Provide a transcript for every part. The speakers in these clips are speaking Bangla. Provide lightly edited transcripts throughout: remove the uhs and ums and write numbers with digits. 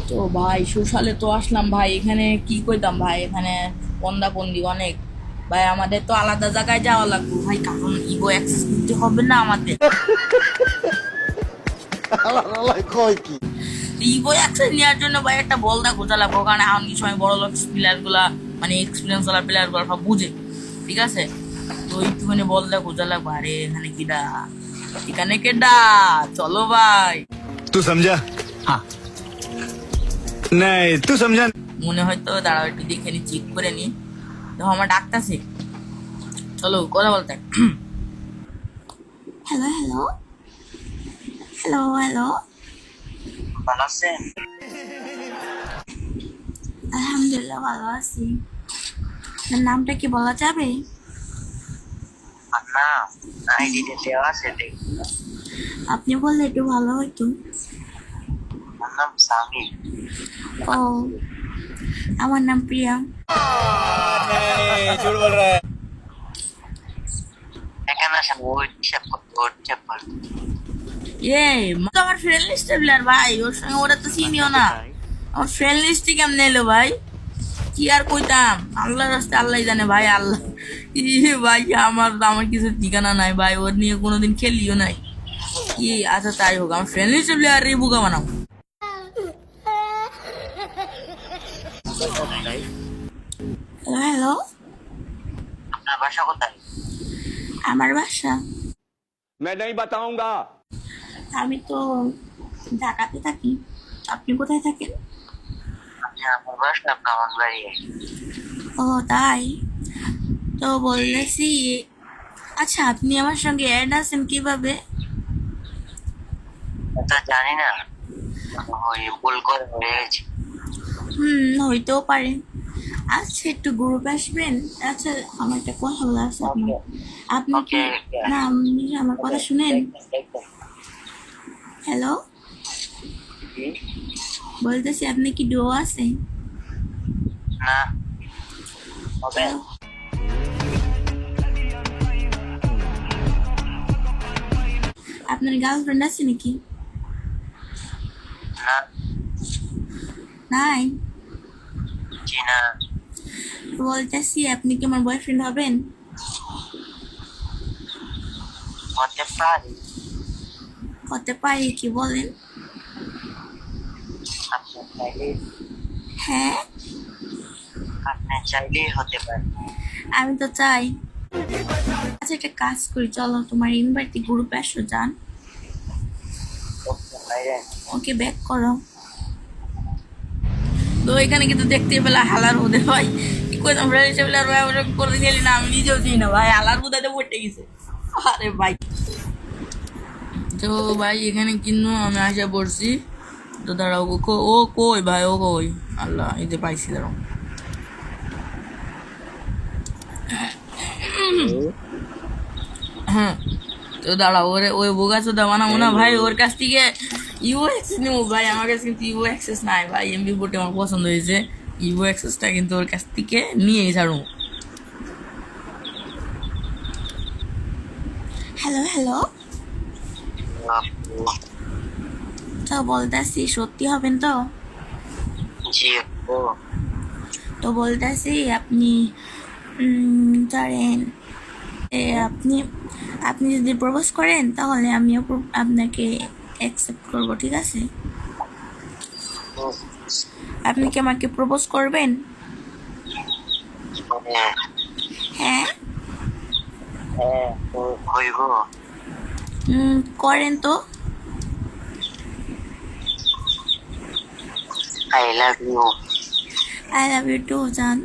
তো ভাই সুশালে তো আসলাম ভাই, এখানে কি কইতাম ভাই, এখানে পন্দাপন্দি অনেক ভাই। আমাদের তো আলাদা জায়গায় যাওয়া লাগবে ভাই, কারণ ইগো অ্যাক্সেস করতে হবে না আমাদের। কয় কি? ইগো অ্যাক্সেস নেওয়ার জন্য ভাই একটা বলদা খোঁজা লাগবো, কারণ এখন কিছু সময় বড় লোক প্লেয়ার গুলা মানে এক্সপিরিয়েন্স ওয়ালা প্লেয়ার গুলা সব বুঝে, ঠিক আছে। তো একটুখানি বলদা খোঁজা লাগবো। আরে এখানে কিডা, এখানে কেডা, চলো ভাই। तू समझा? हाँ। नहीं तू समझा। মনে হয়তো দাঁড়াও একটু দেখে নি, চেক করে নি। দেখো আমার ডাকতাছে, চলো কথা বলতে। হ্যালো হ্যালো হ্যালো হ্যালো, ভালো আছেন? আলহামদুলিল্লাহ ভালো আছি। আপনার নামটা কি বলা যাবে? না, আইডিতে দেওয়া আছে, দেখুন। আপনি বললে একটু ভালো হইতো। আমার নাম সামি। ও, আমার নাম প্রিয়া। झूठ बोल रहा है। এখানে আসেন, হোয়াটসঅ্যাপ করতে। তো আমার ফ্রেন্ড লিস্টের প্লেয়ার ভাই, ওর সঙ্গে ওরা তো চিনিও না। আমার ফ্রেন্ড লিস্টে কেমনে এলো ভাই? কি আর কইতাম, আল্লাহর রাস্তায় আল্লাহ জানে ভাই। আল্লাহ ভাই, আমার আমার কিছু ঠিকানা নাই ভাই, ওর নিয়ে কোনোদিন খেলিও নাই। কি আচ্ছা তাই হোক, আমার ফ্রেন্ড লিস্টের প্লেয়ার রে বুকা বানাও। হ্যালো হ্যালো, আপনার বাসা কোথায়? আমার বাসা, मैं नहीं बताऊंगा। আমি তো ঢাকাতে থাকি। আপনি কোথায় থাকেন? আপনি আমার বাসা, আপনার আমার বাড়ি। ও তাই, তো বলতেছি, আচ্ছা আপনি আমার সঙ্গে অ্যাড আছেন কিভাবে? এটা জানি না, ওই ভুল করে হয়ে গেছে। হইতেও পারে। আচ্ছা একটু গ্রুপ আসবেন। আচ্ছা আমার একটা কথা বলা আছে আপনার। আপনি কি, Okay. না আপনি আমার কথা শুনেন। দেখবেন। হ্যালো, জি? বলতেছি আপনি কি ডো আছে? না, হবে। আপনার গার্লফ্রেন্ড আছে নাকি? না, নাই, জি না, বলতেছি আপনি কি আমার বয়ফ্রেন্ড হবেন? হতে পারি। হতে পারি কি বলেন? আপনার চাইলে, হ্যাঁ, আপনি চাইলেই হতে পারে। আমি তো চাই। আচ্ছা একটা কাজ করি, চলো তোমার ইনভাইট গ্রুপে আসো, যান। বাইরে ওকে ব্যাক করো। তো এখানে কিন্তু দেখতে পেলা হালার মধ্যে ভাই, কি কইতাম ফ্রেন্ড হিসেবে করে গেলি না, আমি নিজেও চিনি না ভাই, হালার মধ্যে পড়তে গেছে। আরে ভাই, তো ভাই এখানে কিন্তু আমি আসা পড়ছি। তো দাঁড়াও, ও কই ভাই, ও কই? আল্লাহ, এই যে পাইছি, দাঁড়াও। হ্যাঁ, তো দাঁড়াও, ওরে ওই বোগা চোদা বানাবো না ভাই, ওর কাছ থেকে ইউ অ্যাক্সেস নেবো ভাই। আমার কাছে কিন্তু ইউ অ্যাক্সেস নাই ভাই, এমবি ফোর্টি আমার পছন্দ হয়েছে। ইউ অ্যাক্সেসটা কিন্তু ওর কাছ থেকে নিয়েই ছাড়বো। হ্যালো হ্যালো, তো বলতেছি সত্যি হবেন তো? জি। ও তো বলতেছি আপনি ধরেন আপনি আপনি যদি প্রপোজ করেন তাহলে আমিও আপনাকে অ্যাকসেপ্ট করব, ঠিক আছে? আপনি কি আমাকে প্রপোজ করবেন? হ্যাঁ, হ্যাঁ, হ্যাঁ, হইব। করেন তো। I love you. I love you too জান।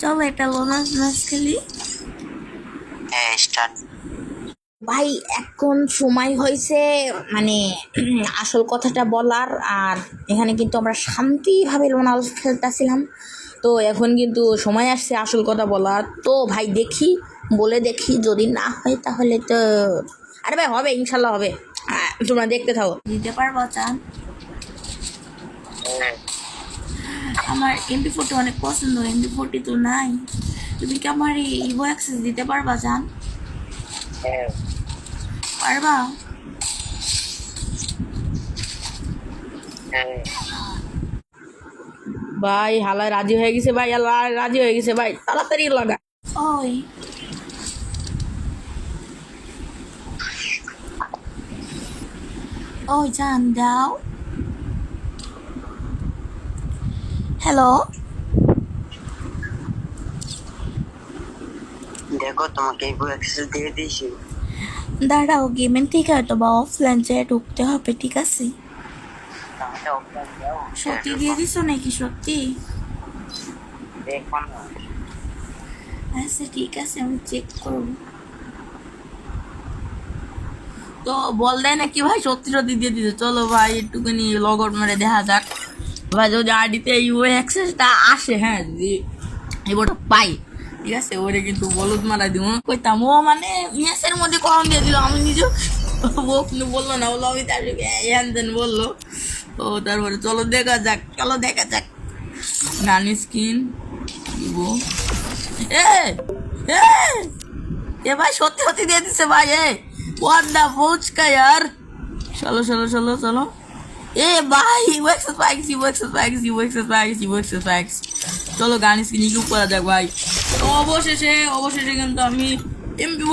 চলো একটা লোনাস ম্যাচ খেলি। হ্যাঁ, স্টার্ট। ভাই এখন সময় হয়েছে মানে আসল কথাটা বলার। আর এখানে কিন্তু আমরা শান্তিভাবে লোনাল খেলতেছিলাম, তো এখন কিন্তু সময় আসছে আসল কথা বলার। তো ভাই দেখি, বলে দেখি, যদি না হয় তাহলে তো, আরে ভাই হবে, ইনশাল্লাহ হবে। তোমরা দেখতে থাকো, দিতে পারবো চান? হ্যাঁ, আমার এমপি ফোর্টি অনেক পছন্দ, এমপি ফোর্টি তো নাই। তুমি কি আমার এই ইভো অ্যাক্সেস দিতে পারবা চান? হ্যাঁ, পারবা? ভাই হালায় রাজি হয়ে গেছে ভাই, আল্লাহ রাজি হয়ে গেছে ভাই, তাড়াতাড়ি লাগা। ওই ওই জান দাও। হ্যালো, দেখো তোমাকে এই অ্যাক্সেস দিয়ে দিয়েছি। দাঁড়াও গেমের থেকে হয়তো বা অফলাইন যেয়ে ঢুকতে হবে, ঠিক আছে? তাহলে অফলাইন যাও। সত্যি দিয়ে দিছো নাকি সত্যি? দেখো না। আচ্ছা ঠিক আছে, আমি চেক করব। তো বল দেয় নাকি ভাই সত্যি সত্যি দিয়ে দিতে? চলো ভাই একটুখানি লগ আউট মেরে দেখা যাক ভাই, যদি আইডিতে ইউ অ্যাক্সেসটা আসে, হ্যাঁ যদি এবারটা পাই, ঠিক আছে ওরে কিন্তু বলদ মারা দিব কইতাম। ও মানে মেসের মধ্যে কখন দিয়ে দিল, আমি নিজে ও কিন্তু বললো না, বললো আমি তার হ্যান দেন বললো। তো তারপরে চলো দেখা যাক, চলো দেখা যাক। নানি স্কিন দিব। এ এ এ ভাই সত্যি সত্যি দিয়ে দিচ্ছে ভাই। এ হোয়াট দা ফুচকা यार, চলো চলো চলো চলো। এ ভাই ওয়েক্সেস প্যাক্স, ওয়েক্সেস প্যাক্স, ওয়েক্সেস প্যাক্স, ওয়েক্সেস প্যাক্স। চলো গান স্ক্রিন ইউজ করা যাক ভাই। তো অবশেষে কিন্তু আমি এমপি